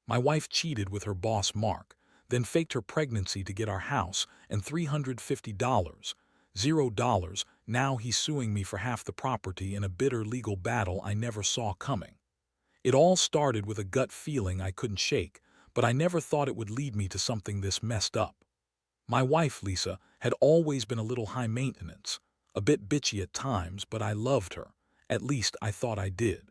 My wife cheated with her boss Mark, then faked her pregnancy to get our house and $350. $0. Now he's suing me for half the property in a bitter legal battle I never saw coming. It all started with a gut feeling I couldn't shake, but I never thought it would lead me to something this messed up. My wife, Lisa, had always been a little high maintenance, a bit bitchy at times, but I loved her. At least I thought I did.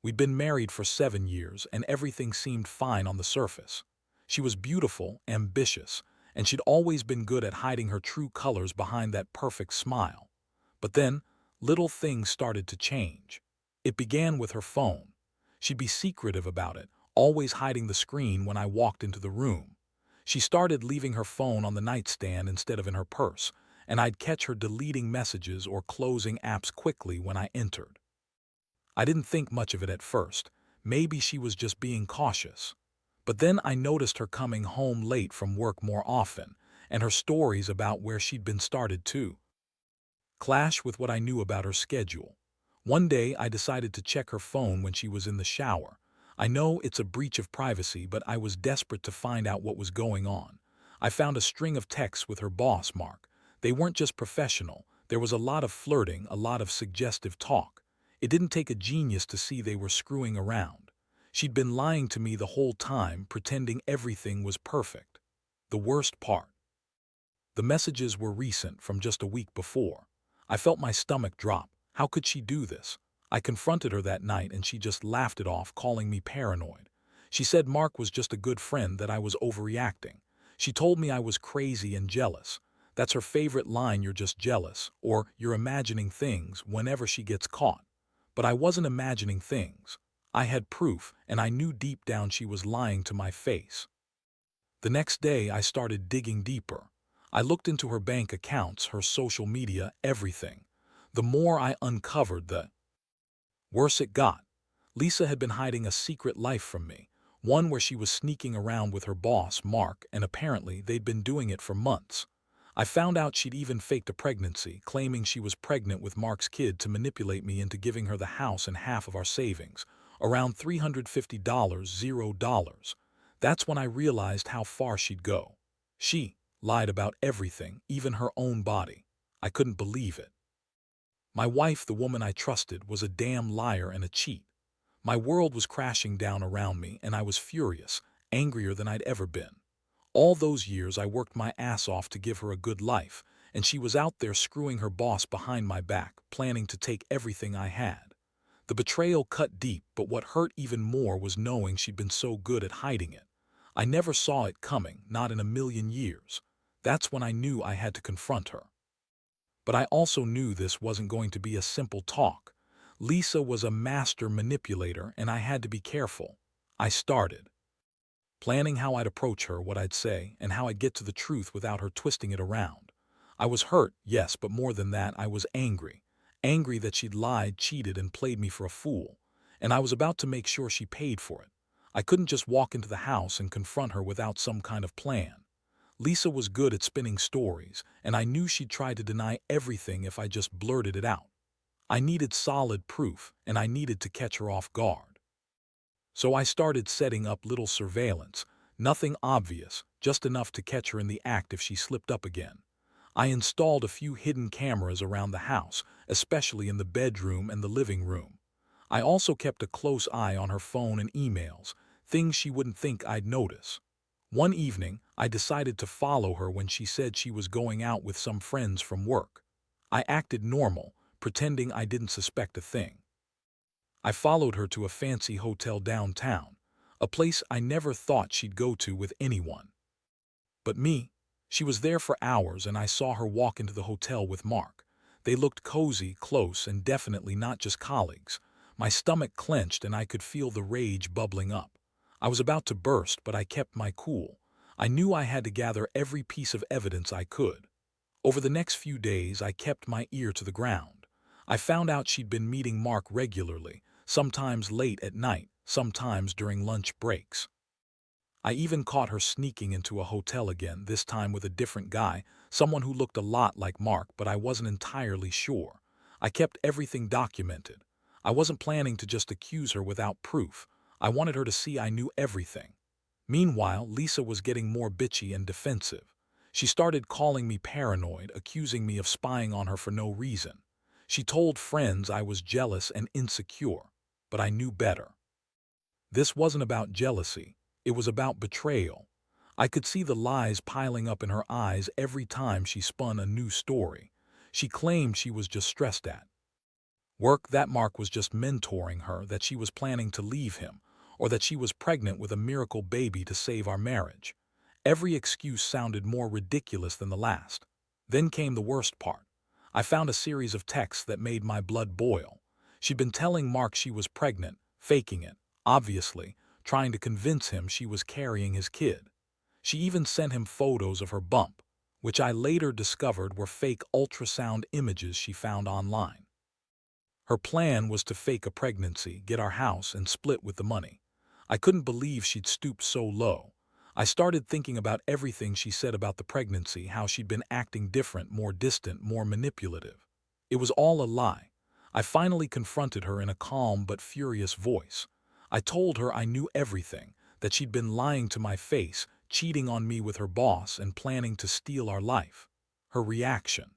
We'd been married for 7 years, and everything seemed fine on the surface. She was beautiful, ambitious, and she'd always been good at hiding her true colors behind that perfect smile. But then, little things started to change. It began with her phone. She'd be secretive about it, always hiding the screen when I walked into the room. She started leaving her phone on the nightstand instead of in her purse, and I'd catch her deleting messages or closing apps quickly when I entered. I didn't think much of it at first. Maybe she was just being cautious. But then I noticed her coming home late from work more often, and her stories about where she'd been started to clash with what I knew about her schedule. One day I decided to check her phone when she was in the shower. I know it's a breach of privacy, but I was desperate to find out what was going on. I found a string of texts with her boss, Mark. They weren't just professional. There was a lot of flirting, a lot of suggestive talk. It didn't take a genius to see they were screwing around. She'd been lying to me the whole time, pretending everything was perfect. The worst part. The messages were recent, from just a week before. I felt my stomach drop. How could she do this? I confronted her that night and she just laughed it off, calling me paranoid. She said Mark was just a good friend, that I was overreacting. She told me I was crazy and jealous. That's her favorite line: "You're just jealous," or "you're imagining things," whenever she gets caught. But I wasn't imagining things. I had proof, and I knew deep down she was lying to my face. The next day I started digging deeper. I looked into her bank accounts, her social media, everything. The more I uncovered, the worse it got. Lisa had been hiding a secret life from me, one where she was sneaking around with her boss, Mark, and apparently they'd been doing it for months. I found out she'd even faked a pregnancy, claiming she was pregnant with Mark's kid to manipulate me into giving her the house and half of our savings, around $350. $0. That's when I realized how far she'd go. She lied about everything, even her own body. I couldn't believe it. My wife, the woman I trusted, was a damn liar and a cheat. My world was crashing down around me, and I was furious, angrier than I'd ever been. All those years I worked my ass off to give her a good life, and she was out there screwing her boss behind my back, planning to take everything I had. The betrayal cut deep, but what hurt even more was knowing she'd been so good at hiding it. I never saw it coming, not in a million years. That's when I knew I had to confront her. But I also knew this wasn't going to be a simple talk. Lisa was a master manipulator, and I had to be careful. I started planning how I'd approach her, what I'd say, and how I'd get to the truth without her twisting it around. I was hurt, yes, but more than that, I was angry. Angry that she'd lied, cheated, and played me for a fool. And I was about to make sure she paid for it. I couldn't just walk into the house and confront her without some kind of plan. Lisa was good at spinning stories, and I knew she'd try to deny everything if I just blurted it out. I needed solid proof, and I needed to catch her off guard. So I started setting up little surveillance, nothing obvious, just enough to catch her in the act if she slipped up again. I installed a few hidden cameras around the house, especially in the bedroom and the living room. I also kept a close eye on her phone and emails, things she wouldn't think I'd notice. One evening, I decided to follow her when she said she was going out with some friends from work. I acted normal, pretending I didn't suspect a thing. I followed her to a fancy hotel downtown, a place I never thought she'd go to with anyone. But me. She was there for hours, and I saw her walk into the hotel with Mark. They looked cozy, close, and definitely not just colleagues. My stomach clenched and I could feel the rage bubbling up. I was about to burst, but I kept my cool. I knew I had to gather every piece of evidence I could. Over the next few days, I kept my ear to the ground. I found out she'd been meeting Mark regularly, sometimes late at night, sometimes during lunch breaks. I even caught her sneaking into a hotel again, this time with a different guy, someone who looked a lot like Mark, but I wasn't entirely sure. I kept everything documented. I wasn't planning to just accuse her without proof. I wanted her to see I knew everything. Meanwhile, Lisa was getting more bitchy and defensive. She started calling me paranoid, accusing me of spying on her for no reason. She told friends I was jealous and insecure, but I knew better. This wasn't about jealousy, it was about betrayal. I could see the lies piling up in her eyes every time she spun a new story. She claimed she was just stressed at work, that Mark was just mentoring her, that she was planning to leave him, or that she was pregnant with a miracle baby to save our marriage. Every excuse sounded more ridiculous than the last. Then came the worst part. I found a series of texts that made my blood boil. She'd been telling Mark she was pregnant, faking it, obviously, trying to convince him she was carrying his kid. She even sent him photos of her bump, which I later discovered were fake ultrasound images she found online. Her plan was to fake a pregnancy, get our house, and split with the money. I couldn't believe she'd stooped so low. I started thinking about everything she said about the pregnancy, how she'd been acting different, more distant, more manipulative. It was all a lie. I finally confronted her in a calm but furious voice. I told her I knew everything, that she'd been lying to my face, cheating on me with her boss, and planning to steal our life. Her reaction.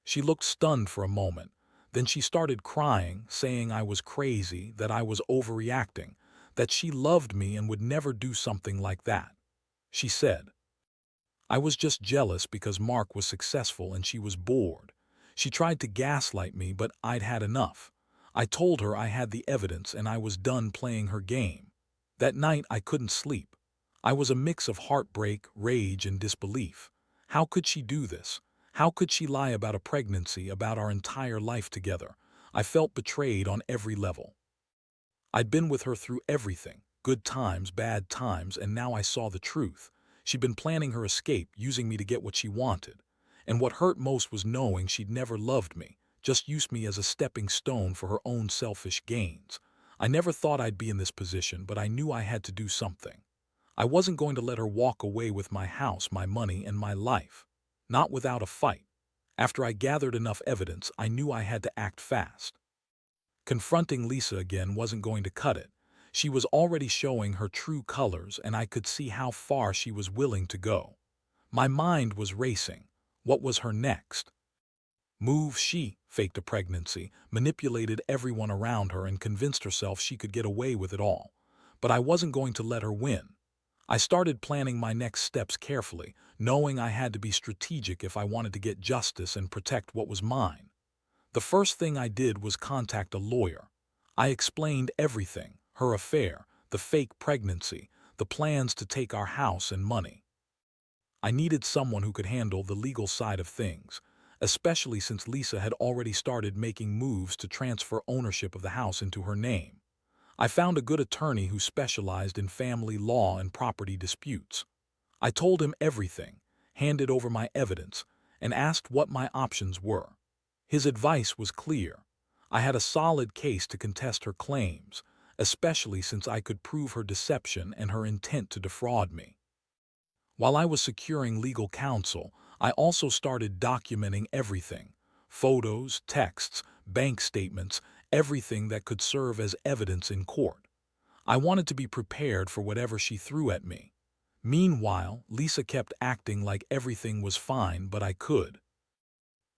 She looked stunned for a moment. Then she started crying, saying I was crazy, that I was overreacting, that she loved me and would never do something like that. She said, I was just jealous because Mark was successful and she was bored. She tried to gaslight me, but I'd had enough. I told her I had the evidence and I was done playing her game. That night I couldn't sleep. I was a mix of heartbreak, rage, and disbelief. How could she do this? How could she lie about a pregnancy, about our entire life together? I felt betrayed on every level. I'd been with her through everything, good times, bad times, and now I saw the truth. She'd been planning her escape, using me to get what she wanted. And what hurt most was knowing she'd never loved me, just used me as a stepping stone for her own selfish gains. I never thought I'd be in this position, but I knew I had to do something. I wasn't going to let her walk away with my house, my money, and my life. Not without a fight. After I gathered enough evidence, I knew I had to act fast. Confronting Lisa again wasn't going to cut it. She was already showing her true colors, and I could see how far she was willing to go. My mind was racing. What was her next move? She faked a pregnancy, manipulated everyone around her, and convinced herself she could get away with it all. But I wasn't going to let her win. I started planning my next steps carefully, knowing I had to be strategic if I wanted to get justice and protect what was mine. The first thing I did was contact a lawyer. I explained everything, her affair, the fake pregnancy, the plans to take our house and money. I needed someone who could handle the legal side of things, especially since Lisa had already started making moves to transfer ownership of the house into her name. I found a good attorney who specialized in family law and property disputes. I told him everything, handed over my evidence, and asked what my options were. His advice was clear. I had a solid case to contest her claims, especially since I could prove her deception and her intent to defraud me. While I was securing legal counsel, I also started documenting everything: photos, texts, bank statements, everything that could serve as evidence in court. I wanted to be prepared for whatever she threw at me. Meanwhile, Lisa kept acting like everything was fine, but I could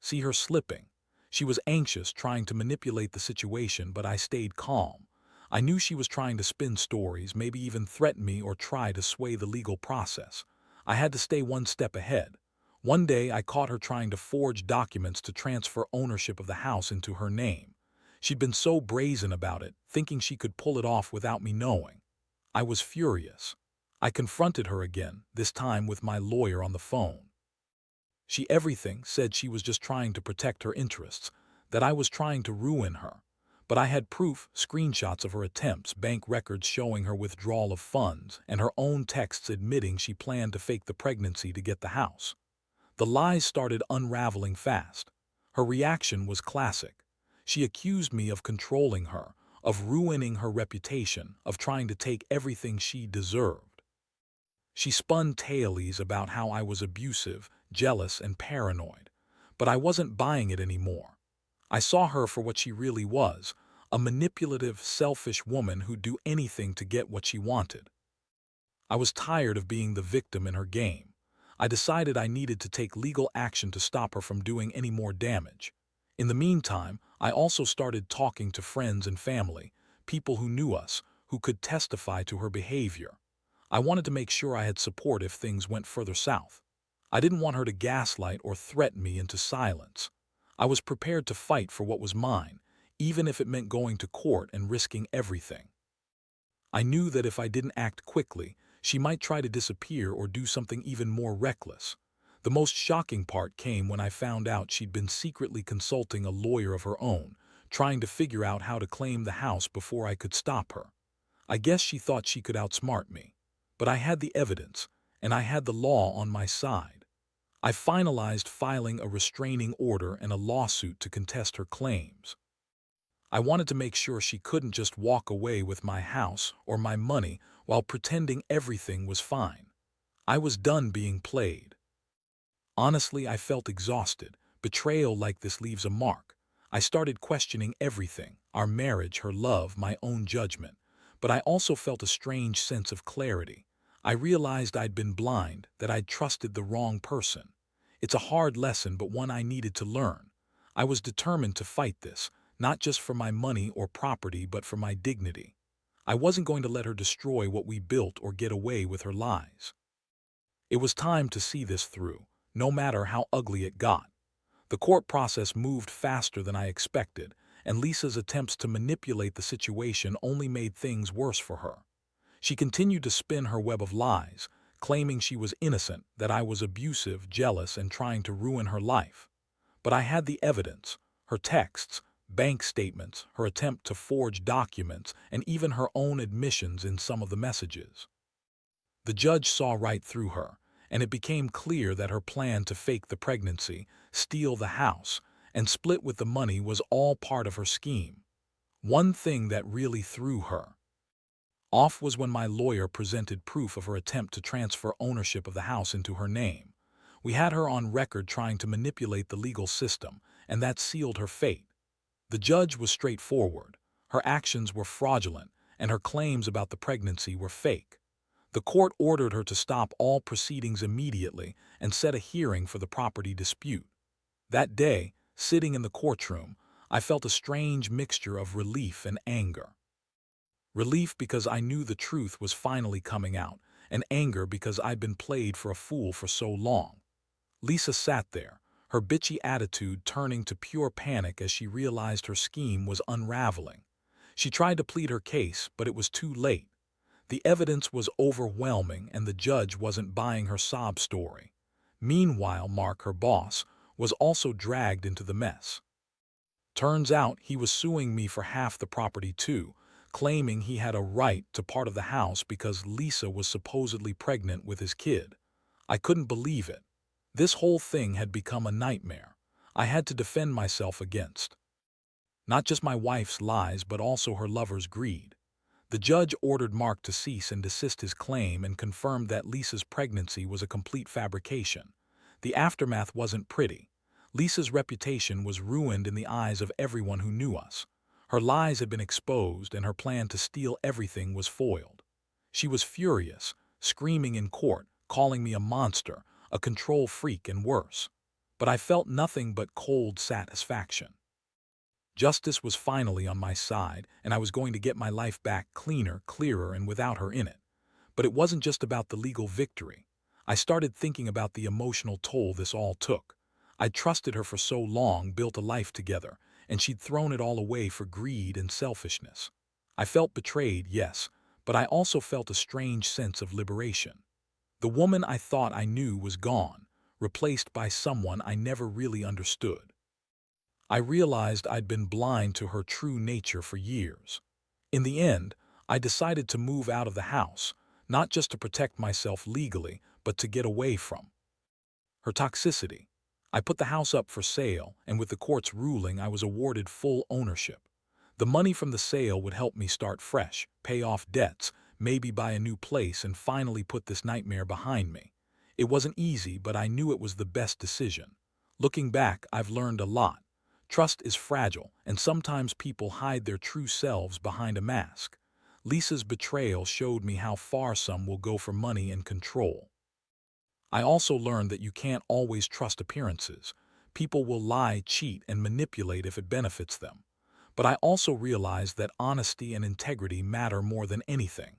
see her slipping. She was anxious, trying to manipulate the situation, but I stayed calm. I knew she was trying to spin stories, maybe even threaten me or try to sway the legal process. I had to stay one step ahead. One day, I caught her trying to forge documents to transfer ownership of the house into her name. She'd been so brazen about it, thinking she could pull it off without me knowing. I was furious. I confronted her again, this time with my lawyer on the phone. She everything said she was just trying to protect her interests, that I was trying to ruin her. But I had proof, screenshots of her attempts, bank records showing her withdrawal of funds, and her own texts admitting she planned to fake the pregnancy to get the house. The lies started unraveling fast. Her reaction was classic. She accused me of controlling her, of ruining her reputation, of trying to take everything she deserved. She spun tales about how I was abusive, jealous, and paranoid. But I wasn't buying it anymore. I saw her for what she really was, a manipulative, selfish woman who'd do anything to get what she wanted. I was tired of being the victim in her game. I decided I needed to take legal action to stop her from doing any more damage. In the meantime, I also started talking to friends and family, people who knew us, who could testify to her behavior. I wanted to make sure I had support if things went further south. I didn't want her to gaslight or threaten me into silence. I was prepared to fight for what was mine, even if it meant going to court and risking everything. I knew that if I didn't act quickly, she might try to disappear or do something even more reckless. The most shocking part came when I found out she'd been secretly consulting a lawyer of her own, trying to figure out how to claim the house before I could stop her. I guess she thought she could outsmart me. But I had the evidence, and I had the law on my side. I finalized filing a restraining order and a lawsuit to contest her claims. I wanted to make sure she couldn't just walk away with my house or my money while pretending everything was fine. I was done being played. Honestly, I felt exhausted. Betrayal like this leaves a mark. I started questioning everything, our marriage, her love, my own judgment. But I also felt a strange sense of clarity. I realized I'd been blind, that I'd trusted the wrong person. It's a hard lesson, but one I needed to learn. I was determined to fight this, not just for my money or property, but for my dignity. I wasn't going to let her destroy what we built or get away with her lies. It was time to see this through, no matter how ugly it got. The court process moved faster than I expected, and Lisa's attempts to manipulate the situation only made things worse for her. She continued to spin her web of lies, claiming she was innocent, that I was abusive, jealous, and trying to ruin her life. But I had the evidence, her texts, bank statements, her attempt to forge documents, and even her own admissions in some of the messages. The judge saw right through her, and it became clear that her plan to fake the pregnancy, steal the house, and split with the money was all part of her scheme. One thing that really threw her off was when my lawyer presented proof of her attempt to transfer ownership of the house into her name. We had her on record trying to manipulate the legal system, and that sealed her fate. The judge was straightforward. Her actions were fraudulent, and her claims about the pregnancy were fake. The court ordered her to stop all proceedings immediately and set a hearing for the property dispute. That day, sitting in the courtroom, I felt a strange mixture of relief and anger. Relief because I knew the truth was finally coming out, and anger because I'd been played for a fool for so long. Lisa sat there, her bitchy attitude turning to pure panic as she realized her scheme was unraveling. She tried to plead her case, but it was too late. The evidence was overwhelming, and the judge wasn't buying her sob story. Meanwhile, Mark, her boss, was also dragged into the mess. Turns out he was suing me for half the property too, claiming he had a right to part of the house because Lisa was supposedly pregnant with his kid. I couldn't believe it. This whole thing had become a nightmare. I had to defend myself against not just my wife's lies, but also her lover's greed. The judge ordered Mark to cease and desist his claim and confirmed that Lisa's pregnancy was a complete fabrication. The aftermath wasn't pretty. Lisa's reputation was ruined in the eyes of everyone who knew us. Her lies had been exposed, and her plan to steal everything was foiled. She was furious, screaming in court, calling me a monster, a control freak, and worse. But I felt nothing but cold satisfaction. Justice was finally on my side, and I was going to get my life back cleaner, clearer, and without her in it. But it wasn't just about the legal victory. I started thinking about the emotional toll this all took. I'd trusted her for so long, built a life together, and she'd thrown it all away for greed and selfishness. I felt betrayed, yes, but I also felt a strange sense of liberation. The woman I thought I knew was gone, replaced by someone I never really understood. I realized I'd been blind to her true nature for years. In the end, I decided to move out of the house, not just to protect myself legally, but to get away from her toxicity. I put the house up for sale, and with the court's ruling, I was awarded full ownership. The money from the sale would help me start fresh, pay off debts, maybe buy a new place, and finally put this nightmare behind me. It wasn't easy, but I knew it was the best decision. Looking back, I've learned a lot. Trust is fragile, and sometimes people hide their true selves behind a mask. Lisa's betrayal showed me how far some will go for money and control. I also learned that you can't always trust appearances. People will lie, cheat, and manipulate if it benefits them. But I also realized that honesty and integrity matter more than anything.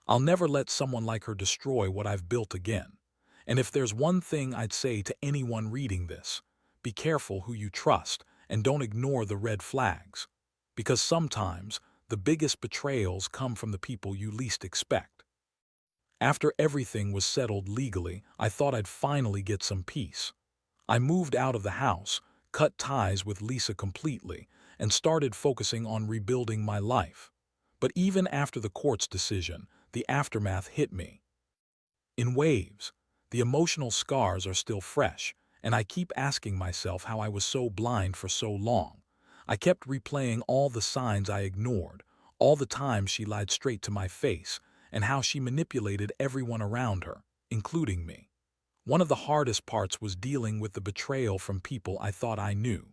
I'll never let someone like her destroy what I've built again. And if there's one thing I'd say to anyone reading this, be careful who you trust and don't ignore the red flags. Because sometimes the biggest betrayals come from the people you least expect. After everything was settled legally, I thought I'd finally get some peace. I moved out of the house, cut ties with Lisa completely, and started focusing on rebuilding my life. But even after the court's decision, the aftermath hit me. In waves, the emotional scars are still fresh, and I keep asking myself how I was so blind for so long. I kept replaying all the signs I ignored, all the times she lied straight to my face, and how she manipulated everyone around her, including me. One of the hardest parts was dealing with the betrayal from people I thought I knew.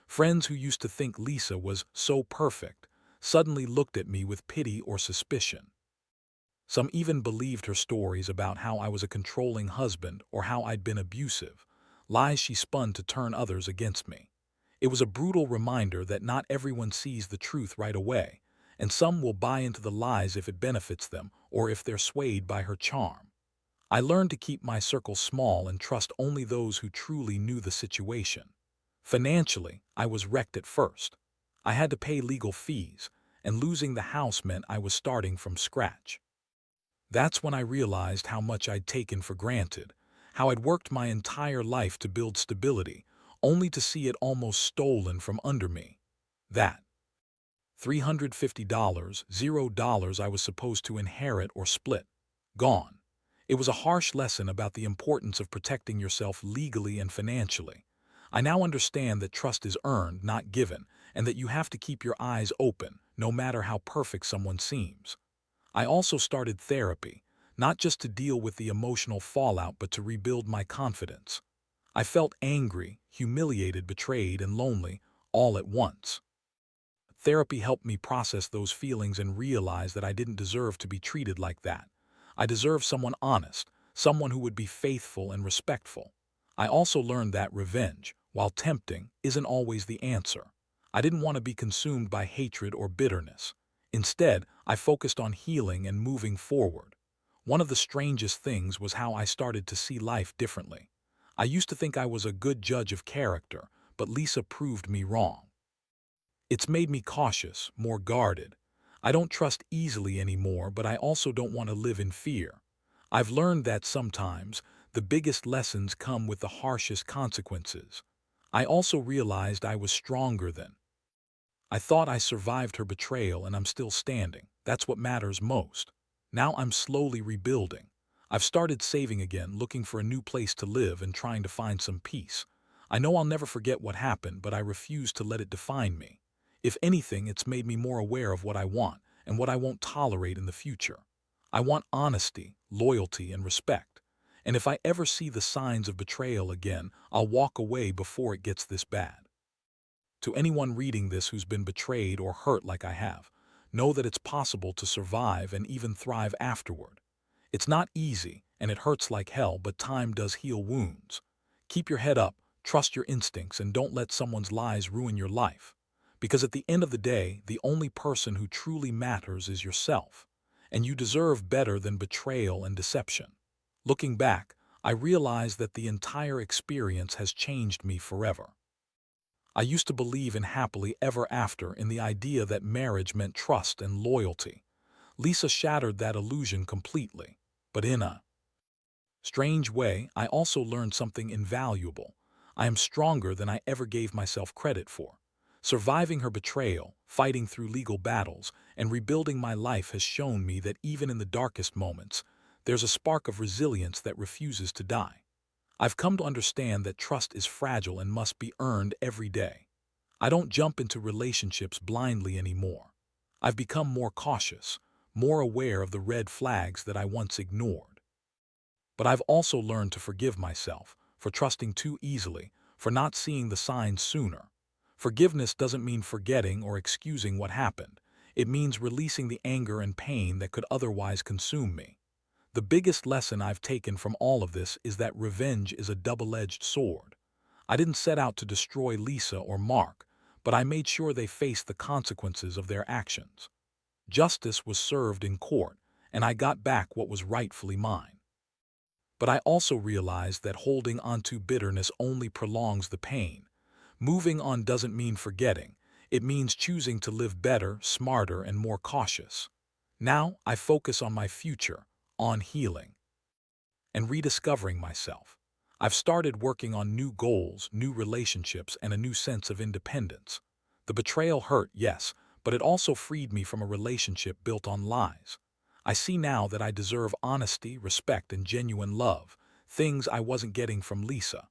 Friends who used to think Lisa was so perfect suddenly looked at me with pity or suspicion. Some even believed her stories about how I was a controlling husband or how I'd been abusive, lies she spun to turn others against me. It was a brutal reminder that not everyone sees the truth right away, and some will buy into the lies if it benefits them or if they're swayed by her charm. I learned to keep my circle small and trust only those who truly knew the situation. Financially, I was wrecked at first. I had to pay legal fees, and losing the house meant I was starting from scratch. That's when I realized how much I'd taken for granted, how I'd worked my entire life to build stability, only to see it almost stolen from under me. That $350, $0 I was supposed to inherit or split. Gone. It was a harsh lesson about the importance of protecting yourself legally and financially. I now understand that trust is earned, not given, and that you have to keep your eyes open, no matter how perfect someone seems. I also started therapy, not just to deal with the emotional fallout but to rebuild my confidence. I felt angry, humiliated, betrayed, and lonely, all at once. Therapy helped me process those feelings and realize that I didn't deserve to be treated like that. I deserved someone honest, someone who would be faithful and respectful. I also learned that revenge, while tempting, isn't always the answer. I didn't want to be consumed by hatred or bitterness. Instead, I focused on healing and moving forward. One of the strangest things was how I started to see life differently. I used to think I was a good judge of character, but Lisa proved me wrong. It's made me cautious, more guarded. I don't trust easily anymore, but I also don't want to live in fear. I've learned that sometimes the biggest lessons come with the harshest consequences. I also realized I was stronger than. I thought I survived her betrayal and I'm still standing. That's what matters most. Now I'm slowly rebuilding. I've started saving again, looking for a new place to live and trying to find some peace. I know I'll never forget what happened, but I refuse to let it define me. If anything, it's made me more aware of what I want and what I won't tolerate in the future. I want honesty, loyalty, and respect. And if I ever see the signs of betrayal again, I'll walk away before it gets this bad. To anyone reading this who's been betrayed or hurt like I have, know that it's possible to survive and even thrive afterward. It's not easy, and it hurts like hell, but time does heal wounds. Keep your head up, trust your instincts, and don't let someone's lies ruin your life. Because at the end of the day, the only person who truly matters is yourself, and you deserve better than betrayal and deception. Looking back, I realize that the entire experience has changed me forever. I used to believe in happily ever after, in the idea that marriage meant trust and loyalty. Lisa shattered that illusion completely. But in a strange way, I also learned something invaluable. I am stronger than I ever gave myself credit for. Surviving her betrayal, fighting through legal battles, and rebuilding my life has shown me that even in the darkest moments, there's a spark of resilience that refuses to die. I've come to understand that trust is fragile and must be earned every day. I don't jump into relationships blindly anymore. I've become more cautious, more aware of the red flags that I once ignored. But I've also learned to forgive myself for trusting too easily, for not seeing the signs sooner, Forgiveness doesn't mean forgetting or excusing what happened. It means releasing the anger and pain that could otherwise consume me. The biggest lesson I've taken from all of this is that revenge is a double-edged sword. I didn't set out to destroy Lisa or Mark, but I made sure they faced the consequences of their actions. Justice was served in court, and I got back what was rightfully mine. But I also realized that holding onto bitterness only prolongs the pain. Moving on doesn't mean forgetting. It means choosing to live better, smarter, and more cautious. Now I focus on my future, on healing, and rediscovering myself. I've started working on new goals, new relationships, and a new sense of independence. The betrayal hurt, yes, but it also freed me from a relationship built on lies. I see now that I deserve honesty, respect, and genuine love, things I wasn't getting from Lisa.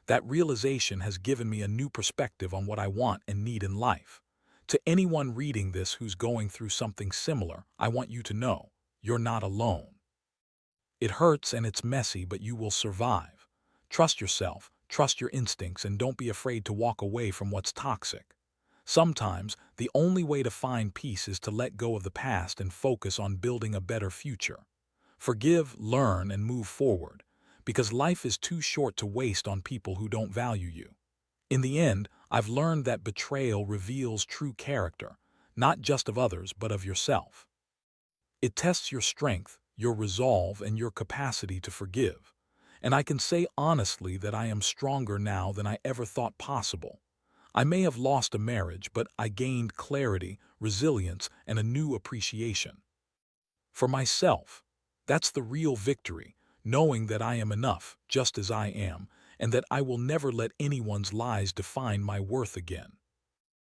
That realization has given me a new perspective on what I want and need in life. To anyone reading this who's going through something similar, I want you to know, you're not alone. It hurts and it's messy, but you will survive. Trust yourself, trust your instincts, and don't be afraid to walk away from what's toxic. Sometimes, the only way to find peace is to let go of the past and focus on building a better future. Forgive, learn, and move forward, because life is too short to waste on people who don't value you. In the end, I've learned that betrayal reveals true character, not just of others, but of yourself. It tests your strength, your resolve, and your capacity to forgive. And I can say honestly that I am stronger now than I ever thought possible. I may have lost a marriage, but I gained clarity, resilience, and a new appreciation for myself. That's the real victory, knowing that I am enough, just as I am, and that I will never let anyone's lies define my worth again.